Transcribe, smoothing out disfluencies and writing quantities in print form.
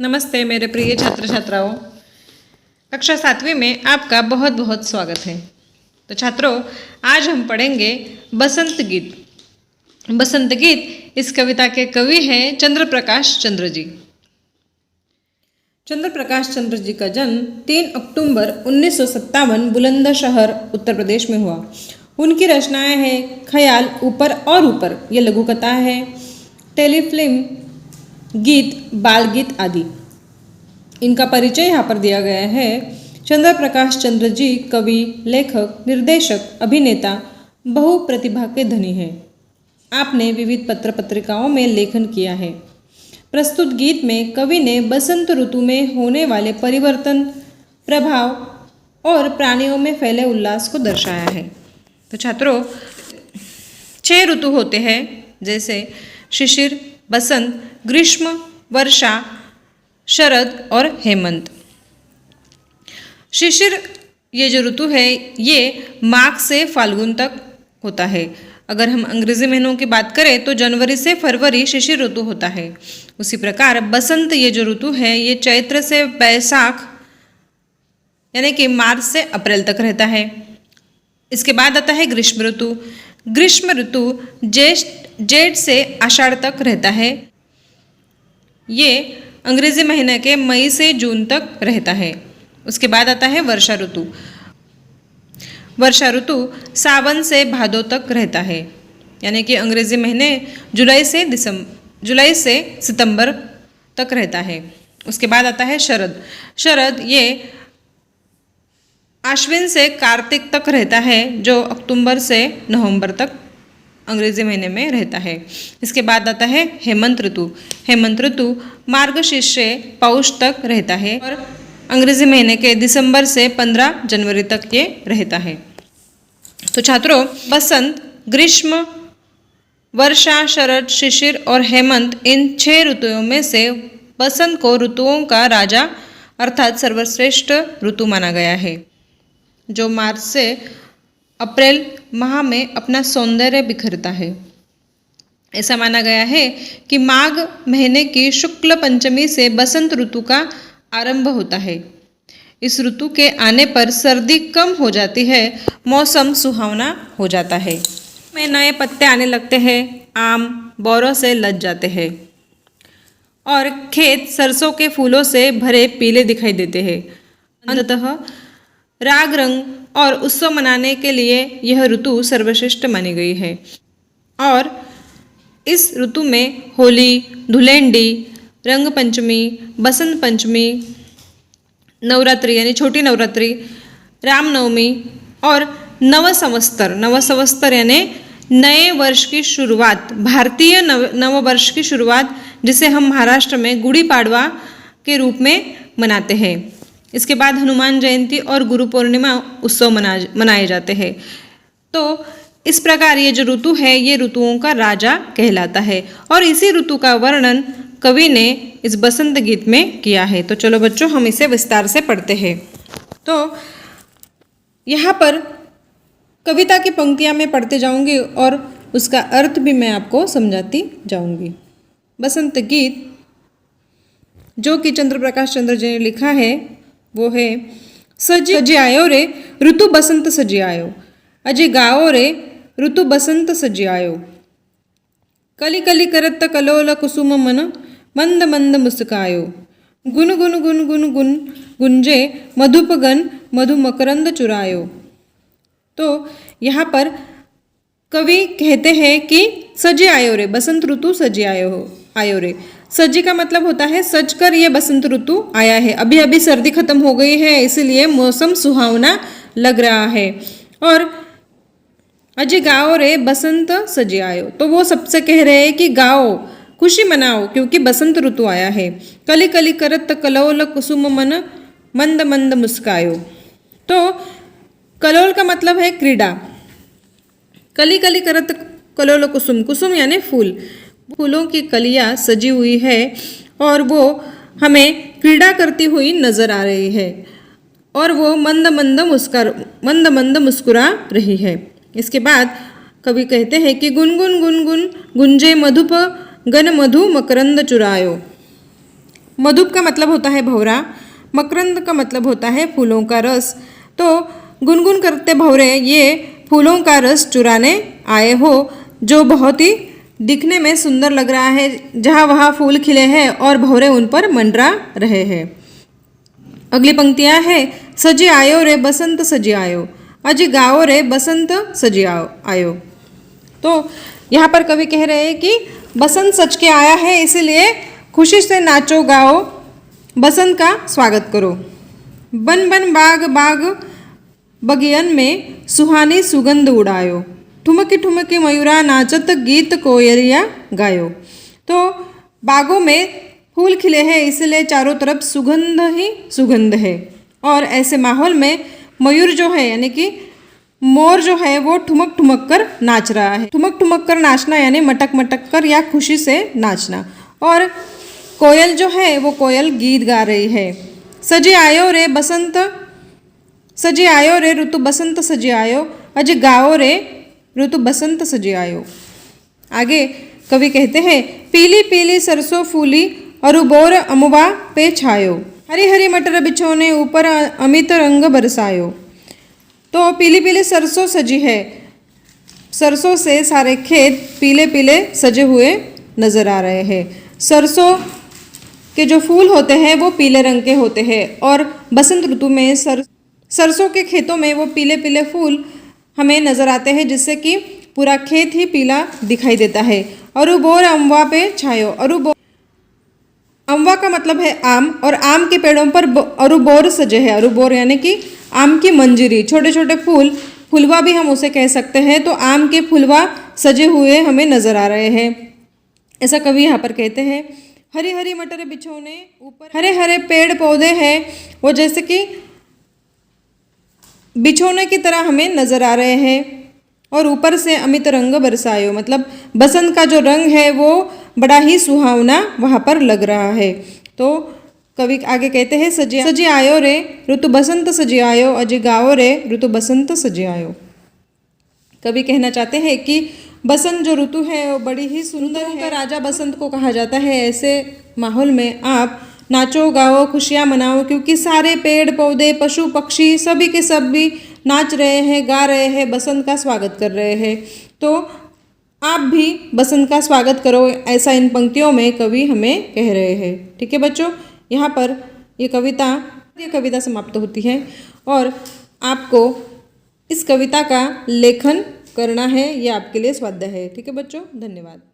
नमस्ते मेरे प्रिय छात्र छात्राओं। कक्षा 7वीं में आपका बहुत बहुत स्वागत है। तो छात्रों, आज हम पढ़ेंगे बसंत गीत। बसंत गीत इस कविता के कवि हैं चंद्र प्रकाश चंद्र जी। चंद्र प्रकाश चंद्र जी का जन्म 3 अक्टूबर 1957 बुलंदशहर उत्तर प्रदेश में हुआ। उनकी रचनाएं हैं ख्याल, ऊपर और ऊपर, ये लघु कथा है, टेलीफिल्म, गीत, बाल गीत आदि। इनका परिचय यहाँ पर दिया गया है। चंद्र प्रकाश चंद्र जी कवि, लेखक, निर्देशक, अभिनेता, बहु प्रतिभा के धनी हैं। आपने विविध पत्र पत्रिकाओं में लेखन किया है। प्रस्तुत गीत में कवि ने बसंत ऋतु में होने वाले परिवर्तन, प्रभाव और प्राणियों में फैले उल्लास को दर्शाया है। तो छात्रों, 6 ऋतु होते हैं, जैसे शिशिर, बसंत, ग्रीष्म, वर्षा, शरद और हेमंत। शिशिर ये जो ऋतु है ये माघ से फाल्गुन तक होता है। अगर हम अंग्रेजी महीनों की बात करें तो जनवरी से फरवरी शिशिर ऋतु होता है। उसी प्रकार बसंत ये जो ऋतु है ये चैत्र से बैसाख यानी कि मार्च से अप्रैल तक रहता है। इसके बाद आता है ग्रीष्म ऋतु। ग्रीष्म ऋतु जेठ से आषाढ़ तक रहता है। ये अंग्रेजी महीने के मई से जून तक रहता है। उसके बाद आता है वर्षा ऋतु। वर्षा ऋतु सावन से भादों तक रहता है, यानी कि अंग्रेजी महीने जुलाई से सितंबर तक रहता है। उसके बाद आता है शरद। शरद ये आश्विन से कार्तिक तक रहता है, जो अक्टूबर से नवंबर तक अंग्रेजी महीने में रहता है। इसके बाद आता है हेमंत ऋतु। हेमंत ऋतु मार्गशीर्ष से पौष तक रहता है और अंग्रेजी महीने के दिसंबर से 15 जनवरी तक ये रहता है। तो छात्रों, बसंत, ग्रीष्म, वर्षा, शरद, शिशिर और हेमंत, इन 6 ऋतुओं में से बसंत को ऋतुओं का राजा अर्थात सर्वश्रेष्ठ ऋतु माना गया है, जो मार्च से अप्रैल माह में अपना सौंदर्य बिखरता है। ऐसा माना गया है कि माघ महीने की शुक्ल पंचमी से बसंत ऋतु का आरंभ होता है। इस ऋतु के आने पर सर्दी कम हो जाती है, मौसम सुहावना हो जाता है। में नए पत्ते आने लगते हैं, आम बौरों से लद जाते हैं और खेत सरसों के फूलों से भरे पीले दिखाई देते हैं। अंततः राग रंग और उत्सव मनाने के लिए यह ऋतु सर्वश्रेष्ठ मानी गई है। और इस ऋतु में होली, धुलेंडी, रंग पंचमी, बसंत पंचमी, नवरात्रि यानी छोटी नवरात्रि, रामनवमी और नव संवत्सर यानी नए वर्ष की शुरुआत, भारतीय नव वर्ष की शुरुआत, जिसे हम महाराष्ट्र में गुड़ी पाड़वा के रूप में मनाते हैं। इसके बाद हनुमान जयंती और गुरु पूर्णिमा उत्सव मनाए जाते हैं। तो इस प्रकार ये जो ऋतु है ये ऋतुओं का राजा कहलाता है और इसी ऋतु का वर्णन कवि ने इस बसंत गीत में किया है। तो चलो बच्चों, हम इसे विस्तार से पढ़ते हैं। तो यहाँ पर कविता की पंक्तियाँ मैं पढ़ते जाऊँगी और उसका अर्थ भी मैं आपको समझाती जाऊँगी। बसंत गीत जो कि चंद्र प्रकाश चंद्र जी ने लिखा है वो है, सजी आयो रे ऋतु बसंत सजी आयो, अजे गाओ रे ऋतु बसंत सजी आयो, कली कली करत कलोल कुसुम मन, मंद मंद मुस्कायो, गुन गुन गुन गुन गुन गुंजे मधुपगन मधु मकरंद चुरायो। तो यहाँ पर कवि कहते हैं कि सजी आयो रे, बसंत ऋतु सजी आयो रे। सजी का मतलब होता है सजकर ये बसंत ऋतु आया है। अभी अभी सर्दी खत्म हो गई है, इसलिए मौसम सुहावना लग रहा है। और अजय गाओ रे बसंत सजी आयो, तो वो सबसे कह रहे हैं कि गाओ, खुशी मनाओ क्योंकि बसंत ऋतु आया है। कली कली करत कलोल कुसुम मन, मंद मंद मुस्कायो। तो कलोल का मतलब है क्रीड़ा। कली कली करत कलोल कुसुम, कुसुम यानी फूल, फूलों की कलियां सजी हुई है और वो हमें क्रीड़ा करती हुई नजर आ रही है और वो मंद मंद मुस्कुरा रही है। इसके बाद कवि कहते हैं कि गुनगुन गुनगुन गुंजे मधुप गन मधु मकरंद चुरायो। मधुप का मतलब होता है भंवरा, मकरंद का मतलब होता है फूलों का रस। तो गुनगुन करते भंवरे ये फूलों का रस चुराने आए हो, जो बहुत ही दिखने में सुंदर लग रहा है, जहाँ वहाँ फूल खिले हैं और भंवरे उन पर मंडरा रहे हैं। अगली पंक्तियाँ हैं, सजी आयो रे बसंत सजी आयो, अजी गाओ रे बसंत सजी आयो। तो यहाँ पर कवि कह रहे हैं कि बसंत सज के आया है, इसीलिए खुशी से नाचो गाओ, बसंत का स्वागत करो। बन बन बाग बाग बगियन में सुहानी सुगंध उड़ायो, ठुमकी ठुमकी मयूरा नाचत गीत कोयलिया गायो। तो बागों में फूल खिले हैं, इसलिए चारों तरफ सुगंध ही सुगंध है, और ऐसे माहौल में मयूर जो है यानी कि मोर जो है वो ठुमक ठुमक कर नाच रहा है। ठुमक ठुमक कर नाचना यानी मटक मटक कर या खुशी से नाचना। और कोयल जो है वो कोयल गीत गा रही है, सजी आयो रे बसंत सजी आयो रे ऋतु बसंत सजी आयो, अज गाओ रे ऋतु बसंत सजी आयो। आगे कवि कहते हैं, पीली पीली सरसों फूली अरुबोर अमुवा पे छायो, हरी हरी मटर बिछोने ऊपर अमित रंग बरसायो। तो पीली पीली सरसों सजी है, सरसों से सारे खेत पीले पीले सजे हुए नजर आ रहे हैं। सरसों के जो फूल होते हैं वो पीले रंग के होते हैं, और बसंत ऋतु में सरसों के खेतों में वो पीले पीले फूल हमें नजर आते हैं, जिससे कि पूरा खेत ही पीला दिखाई देता है। अरुबोर अमवा पे छायो, अमवा का मतलब है आम, और आम के पेड़ों पर अरुबोर सजे हैं। अरुबोर यानी कि आम की मंजरी, छोटे छोटे फूल, फुलवा भी हम उसे कह सकते हैं। तो आम के फुलवा सजे हुए हमें नजर आ रहे हैं, ऐसा कवि यहाँ पर कहते हैं। हरी हरी मटर बिछोने ऊपर हरे हरे पेड़ पौधे हैं, वो जैसे कि बिछोने की तरह हमें नजर आ रहे हैं, और ऊपर से अमित रंग बरसायो, मतलब बसंत का जो रंग है वो बड़ा ही सुहावना वहाँ पर लग रहा है। तो कवि आगे कहते हैं, सजी आयो रे ऋतु बसंत सजी आयो, अजी गाओ रे ऋतु बसंत सजी आयो। कवि कहना चाहते हैं कि बसंत जो ऋतु है वो बड़ी ही सुंदर है, राजा बसंत को कहा जाता है। ऐसे माहौल में आप नाचो गाओ, खुशियाँ मनाओ, क्योंकि सारे पेड़ पौधे पशु पक्षी सभी के सभी नाच रहे हैं, गा रहे हैं, बसंत का स्वागत कर रहे हैं। तो आप भी बसंत का स्वागत करो, ऐसा इन पंक्तियों में कवि हमें कह रहे हैं। ठीक है बच्चों, यहाँ पर ये कविता समाप्त होती है, और आपको इस कविता का लेखन करना है, ये आपके लिए स्वाध्याय है। ठीक है बच्चों, धन्यवाद।